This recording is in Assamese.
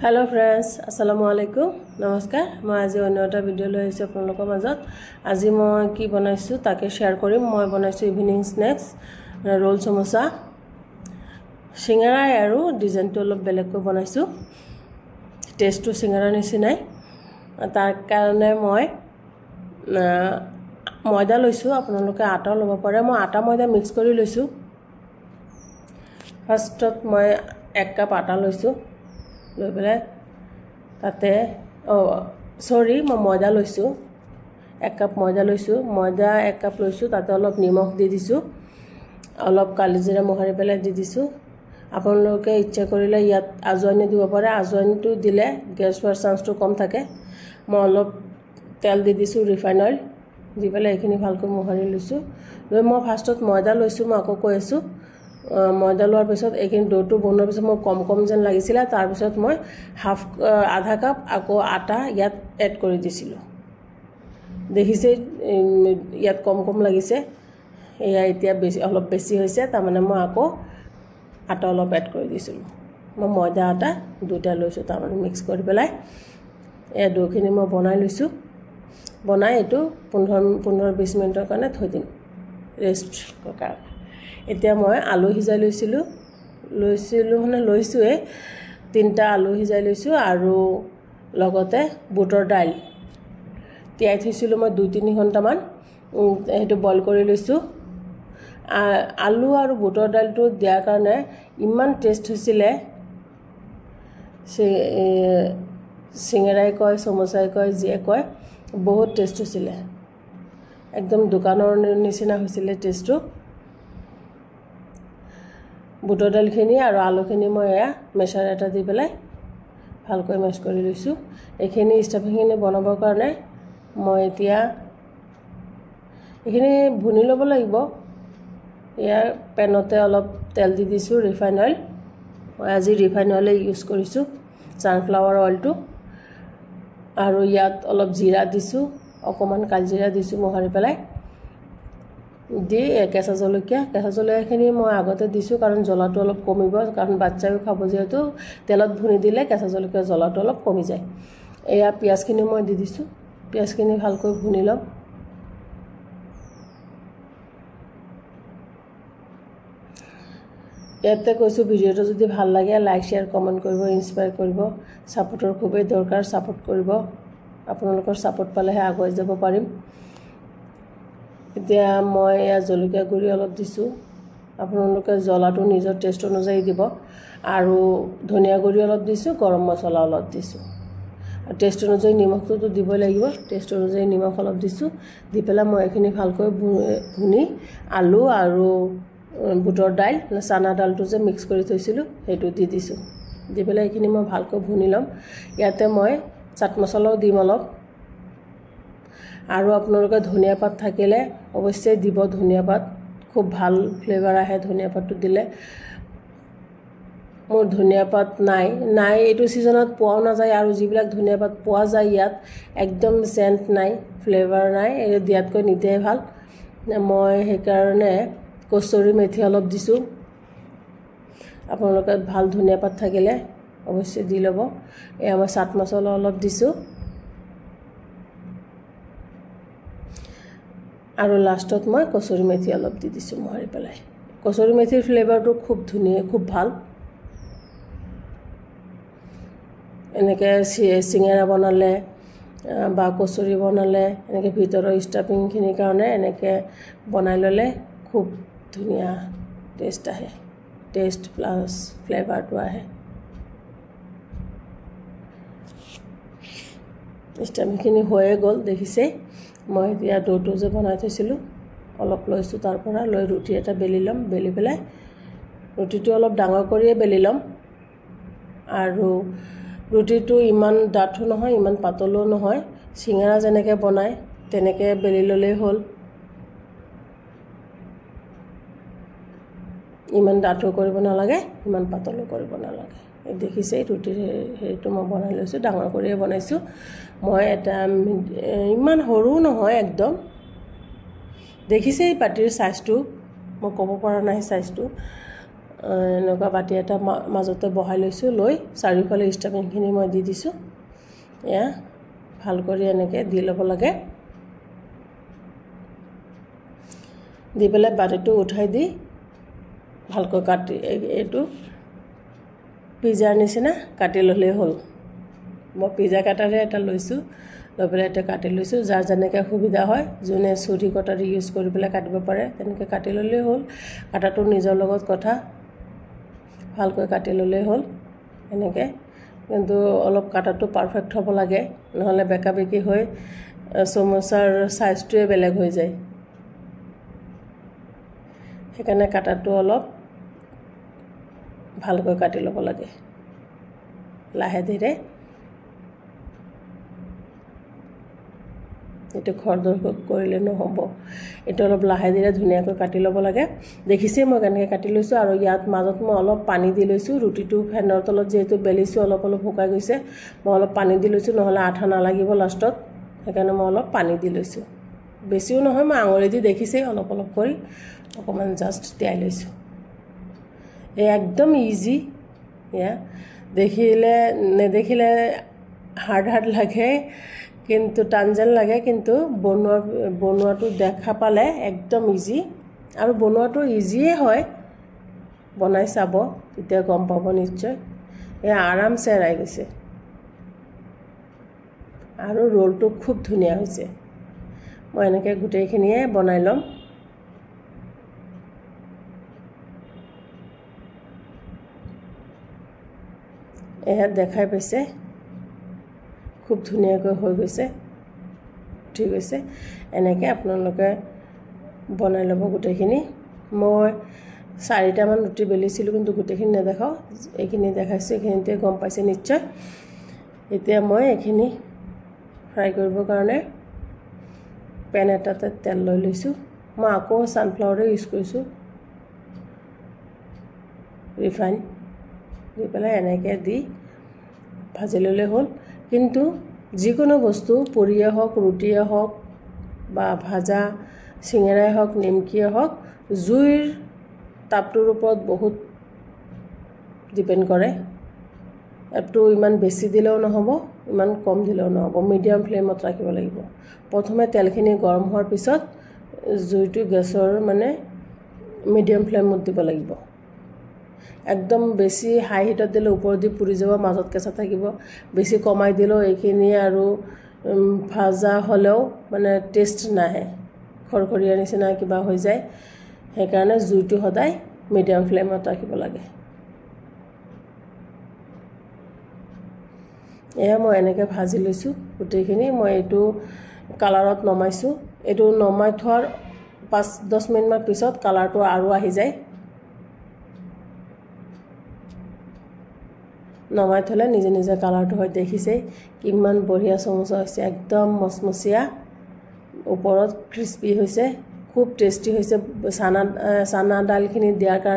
हेलो फ्रेंड्स अस्सलामु अलैकुम नमस्कार मैं आज अन्य एटा भिडिओ লৈ আহিছো আপোনালোকৰ মাজত আজি মই কি বনাইছো তাকে শেয়াৰ কৰিম মই বনাইছো ইভিনিং স্নैक्स रोल समोसा सिंगारा আৰু ডিজাইনটো অলপ বেলেগকৈ বনাইছো টেষ্টটো সিঙ্গাৰা নিচিনাই তাৰ কাৰণে মই ময়দা লৈছো আপোনালোকে আটা লব পাৰে মই আটা ময়দা মিক্স কৰি লৈছো ফাৰ্ষ্টত মই 1 কাপ আটা লৈছো লৈ পেলাই তাতে সৰি মই ময়দা লৈছো 1 কাপ ময়দা লৈছো ময়দা 1 কাপ লৈছো তাতে অলপ নিমখ দি দিছো অলপ কালিজিৰা মোহাৰি পেলাই দি দিছো আপোনালোকে ইচ্ছা কৰিলে ইয়াত আজৱাইন দিব পাৰে আজৱাইনটো দিলে গ্যাস হোৱাৰ চান্সটো কম থাকে মই অলপ তেল দি দিছো ৰিফাইন অইল দি পেলাই এখিনি ভালকৈ মোহাৰি লৈছো লৈ মই ফাৰ্ষ্টত ময়দা লৈছো মই আকৌ কৈ আছো ময়দা লোৱাৰ পিছত এখিনি ডোটো বনোৱাৰ পিছত মই কম কম যেন লাগিছিল তাৰ পিছত মই হাফ আধা কাপ আকৌ আটা ইয়াত এড কৰি দিছিলো দেখিছে ইয়াত কম কম লাগিছে এয়া এতিয়া বেছি অলপ বেছি হৈছে তাৰ মানে মই আকৌ আটা অলপ এড কৰি দিছিলো মই ময়দা আটা দুটা লৈছো তাৰ মানে মিক্স কৰি পেলাই এয়া ডোখিনি মই বনাই লৈছো বনাই এটো 15-20 মিনিটৰ কাৰণে থৈ দিম ৰেষ্ট কৰা এতিয়া মই আলু হিজাই লৈছিলো মানে লৈছোৱে 3টা আলু হিজাই লৈছো আৰু লগতে বুটৰ ডাল তিয়াই থৈছিলো মই 2-3 ঘণ্টা মান এটো বইল কৰি লৈছো আলু আৰু বুটৰ ডালটো দিয়াৰ কাৰণে ইমান টেষ্ট হৈছিলে সিঙ্গাৰাই কয় সমোসাই কয় জিয়ে কয় বহুত টেষ্ট হৈছিলে একদম দোকানৰ নিচিনা হৈছিলে টেষ্টটো বুটৰ ডালখিনি আৰু আলুখিনি মই এয়া মেছাৰ এটা দি পেলাই ভালকৈ মেছ কৰি লৈছো এখিনি ষ্টাফিংখিনি বনাবৰ কাৰণে মই এতিয়া এখিনি ভুনি ল'ব লাগিব এয়া পেনতে অলপ তেল দি দিছো ৰিফাইন অইল মই আজি ৰিফাইন অইল ইউজ কৰিছো সানফ্লাৱাৰ অইলটো আৰু ইয়াত অলপ জিৰা দিছো অকমান কালজিৰা দিছো মোহাৰি পেলাই দি কেঁচা জলকীয়াখিনি মই আগতে দিছো কাৰণ জ্বলাটো অলপ কমিব কাৰণ বাচ্চাও খাব যেহেতু তেলত ভুনি দিলে কেঁচা জলকীয়া জ্বলাটো অলপ কমি যায় এয়া পিয়াজখিনি মই দি দিছো পিয়াজখিনি ভালকৈ ভুনি লম ইয়াতে কৈছো ভিডিওটো যদি ভাল লাগে লাইক শেয়াৰ কমেন্ট কৰিব ইনস্পায়াৰ কৰিব সাপোৰ্টৰ খুবেই দৰকাৰ সাপোৰ্ট কৰিব আপোনালোকৰ সাপোৰ্ট পালেহে আগুৱাই যাব পাৰিম এতিয়া মই এয়া জলকীয়া গুৰি অলপ দিছো আপোনালোকে জ্বলাটো নিজৰ টেষ্ট অনুযায়ী দিব আৰু ধনিয়া গুৰি অলপ দিছো গৰম মছলা অলপ দিছো আৰু টেষ্ট অনুযায়ী নিমখটো দিব লাগিব টেষ্ট অনুযায়ী নিমখ অলপ দিছো দি পেলাই মই এখিনি ভালকৈ ভুনি আলু আৰু বুটৰ ডাল চানা ডালটো যে মিক্স কৰি থৈছিলো হেতু দি দিছো দি পেলাই এখিনি মই ভালকৈ ভুনি লম ইয়াতে মই চাট মছলাও দিম অলপ আৰু আপোনালোকে ধনিয়া পাত থাকিলে অৱশ্যে দিব ধনিয়া পাত খুব ভাল ফ্লেভাৰ আহে ধনিয়া পাতটো দিলে মোৰ ধনিয়া পাত নাই এটো সিজনত পোৱা না যায় আৰু যিবিলাক ধনিয়া পাত পোৱা যায় ইয়াত একদম সেন্ট নাই ফ্লেভাৰ নাই এই দিয়াতকৈ নিতে ভাল মই সেই কাৰণে কচুৰি মেথি অলপ দিছো আপোনালোকে ভাল ধনিয়া পাত থাকিলে অৱশ্যে দি লব এই মই চাট মছলা অলপ দিছো আৰু লাষ্টত মই কচুৰি মেথি অলপ দি দিছো মোহাৰি পেলাই কচুৰি মেথিৰ ফ্লেভাৰটো খুব ধুনীয়া খুব ভাল এনেকে সিঙ্গাৰা বনালে বা কচুৰি বনালে এনেকে ভিতৰৰ ষ্টাফিংখিনিৰ কাৰণে এনেকে বনাই ললে খুব ধুনীয়া টেষ্ট আহে টেষ্ট প্লাস ফ্লেভাৰটো আহে ষ্টাফিংখিনি হৈয়ে গ'ল দেখিছে মই এতিয়া ডোটো যে বনাই থৈছিলো অলপ লৈছো তাৰ পৰা লৈ ৰুটি এটা বেলি লম বেলি পেলাই ৰুটিটো অলপ ডাঙৰ কৰিয়ে বেলি লম আৰু ৰুটিটো ইমান ডাঠো নহয় ইমান পাতলো নহয় সিঙ্গাৰা যেনেকে বনাই তেনেকে বেলি ললেই হ'ল ইমান ডাঠো কৰিব নালাগে ইমান পাতলো কৰিব নালাগে দেখিছে ৰুটিৰ হেটো মই বনাই লৈছো ডাঙৰ কৰিয়ে বনাইছো মই এটা ইমান সৰু নহয় একদম দেখিছে পাটিৰ সাইজটো মই ক'ব পৰা নাই সাইজটো এনেকুৱা বাতি এটা মাজতে বহাই লৈছোঁ লৈ চাৰিওফালে ষ্টাফিংখিনি মই দি দিছোঁ এয়া ভাল কৰি এনেকৈ দি ল'ব লাগে দি পেলাই বাতিটো উঠাই দি ভালকৈ কাটি এইটো পিজ্জাৰ নিচিনা কাটি ল'লেই হ'ল মই পিজ্জা কাটাৰে এটা লৈছোঁ লৈ পেলাই এটা কাটি লৈছোঁ যাৰ যেনেকৈ সুবিধা হয় যোনে চুৰি কটাৰী ইউজ কৰি পেলাই কাটিব পাৰে তেনেকৈ কাটি ল'লেই হ'ল কাটাটো নিজৰ লগত কথা ভালকৈ কাটি ল'লেই হ'ল এনেকৈ কিন্তু অলপ কাটাটো পাৰফেক্ট হ'ব লাগে নহ'লে বেকা বেকি হৈ সমোসাৰ সাইজটোৱে বেলেগ হৈ যায় সেইকাৰণে কাটাটো অলপ ভালকৈ কাটি ল'ব লাগে লাহে ধীৰে এইটো খৰদৰ কৰিলে নহ'ব এইটো অলপ লাহে ধীৰে ধুনীয়াকৈ কাটি ল'ব লাগে দেখিছে মই কেনেকৈ কাটি লৈছোঁ আৰু ইয়াত মাজত মই অলপ পানী দি লৈছোঁ ৰুটিটো ফেনৰ তলত যেহেতু বেলিছোঁ অলপ অলপ শুকাই গৈছে মই অলপ পানী দি লৈছোঁ নহ'লে আঠা নালাগিব লাষ্টত সেইকাৰণে মই অলপ পানী দি লৈছোঁ বেছিও নহয় মই আঙুলি দি দেখিছে অলপ অলপ কৰি অকণমান জাষ্ট তিয়াই লৈছোঁ এই একদম ইজি এয়া দেখিলে নেদেখিলে হাৰ্ড লাগে কিন্তু টান যেন লাগে কিন্তু বনোৱাটো দেখা পালে একদম ইজি আৰু বনোৱাটো ইজিয়ে হয় বনাই চাব তেতিয়া গম পাব নিশ্চয় এয়া আৰামছে এৰাই গৈছে আৰু ৰোলটো খুব ধুনীয়া হৈছে মই এনেকৈ গোটেইখিনিয়ে বনাই ল'ম এয়া দেখাই পাইছে খুব ধুনীয়াকৈ হৈ গৈছে উঠি গৈছে এনেকৈ আপোনালোকে বনাই ল'ব গোটেইখিনি মই 4টামান ৰুটি বেলিছিলোঁ কিন্তু গোটেইখিনি নেদেখাওঁ এইখিনি দেখাইছোঁ এইখিনিতে গম পাইছে নিশ্চয় এতিয়া মই এইখিনি ফ্ৰাই কৰিবৰ কাৰণে পেন এটাতে তেল লৈ লৈছোঁ মই আকৌ সানফ্লাৱাৰে ইউজ কৰিছোঁ ৰিফাইন দি পেলাই এনেকৈ দি ভাজি ল'লে হ'ল কিন্তু যিকোনো বস্তু পুৰিয়ে হওক ৰুটিয়ে হওক বা ভাজা চিঙেৰাই হওক নিমকিয়ে হওক জুইৰ তাপটোৰ ওপৰত বহুত ডিপেণ্ড কৰে এপটো ইমান বেছি দিলেও নহ'ব ইমান কম দিলেও নহ'ব মিডিয়াম ফ্লেমত ৰাখিব লাগিব প্ৰথমে তেলখিনি গৰম হোৱাৰ পিছত জুইটো গেছৰ মানে মিডিয়াম ফ্লেমত দিব লাগিব একদম বেছি হাই হিটত দিলে ওপৰত দি পুৰি যাব মাজত কেঁচা থাকিব বেছি কমাই দিলেও এইখিনি আৰু ভাজা হ'লেও মানে টেষ্ট নাহে খৰখৰীয়া নিচিনা কিবা হৈ যায় সেইকাৰণে জুইটো সদায় মিডিয়াম ফ্লেমত ৰাখিব লাগে এয়া মই এনেকৈ ভাজি লৈছোঁ গোটেইখিনি মই এইটো কালাৰত নমাইছোঁ এইটো নমাই থোৱাৰ 5-10 মিনিটমান পিছত কালাৰটো আৰু আহি যায় নমাই থ'লে নিজে নিজে কালাৰটো হয় দেখিছেই কিমান বঢ়িয়া সমোসা হৈছে একদম মচমচীয়া ওপৰত ক্ৰিস্পি হৈছে খুব টেষ্টি হৈছে চানা দালখিনি দিয়াৰ কাৰণে